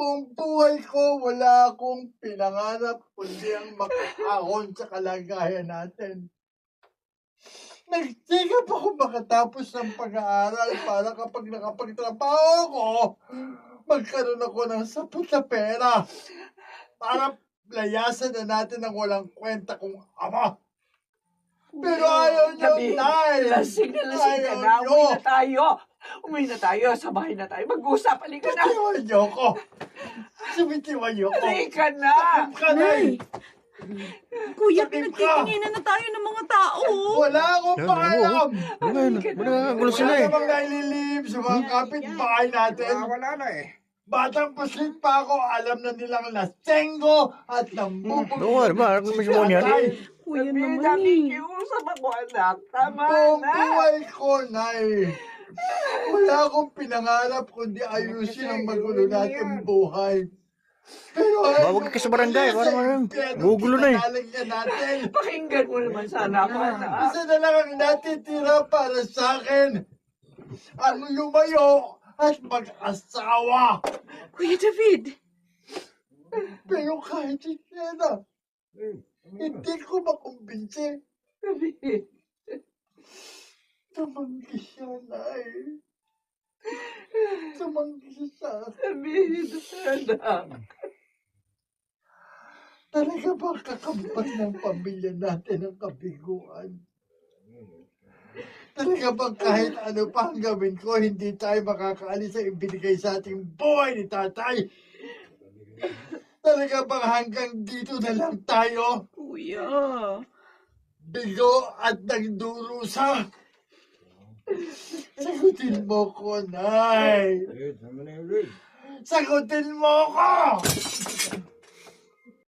Buong buhay ko, wala akong pinangarap kundi ang makaahon sa kalagayan natin. Nagsikap ako makatapos ng pag-aaral para kapag nakapagtrabaho ko, magkaroon ako ng sapot na pera para layasan na natin ang walang kwenta kong ama. Pero ayaw niyo, David, Nay! lasing na lasing ka na. Umuwi na tayo. Umuwi na tayo. Sa bahay na tayo. Mag-usap. Halika na. Bitiwan niyo ko! Sumitiwan niyo ko! Halika na. Sakit ka, Nay! Kuya, Sakit ka! pinagtitinginan na tayo ng mga tao. Wala akong pakialam! Gulo sila Wala eh. namang naililib sa mga kapitbahay natin. Wala na eh. Batang paslit pa ako, alam na nilang lasenggo at nambubog. Oo, ba? Mismo niyan. Kuya David, naman nakikiusap ako, anak. Tama Buong na. buhay ko, Nay. Wala akong pinangarap kundi ayusin ang magulo nating buhay. Pero Bawag ka sa barangay, parang gugulo na eh. Pinalagyan natin. Pakinggan mo naman sana ako, anak. Isa na lang ang natitira para sa akin. Ang lumayo at mag-asawa. Kuya David. Pero kahit na, hindi ko makumbinsi. David. Tumanggi siya, Nay. Tumanggi siya sa akin. David, anak. Talaga ba kakampat ng pamilya natin ang kabiguan? Talaga bang kahit ano pa ang gawin ko, hindi tayo makakaalis sa ibinigay sa ating buhay ni tatay? Talaga bang hanggang dito na lang tayo? Kuya. Bigo at nagdurusa? Sagutin mo ko, Nay! Sagutin mo ko!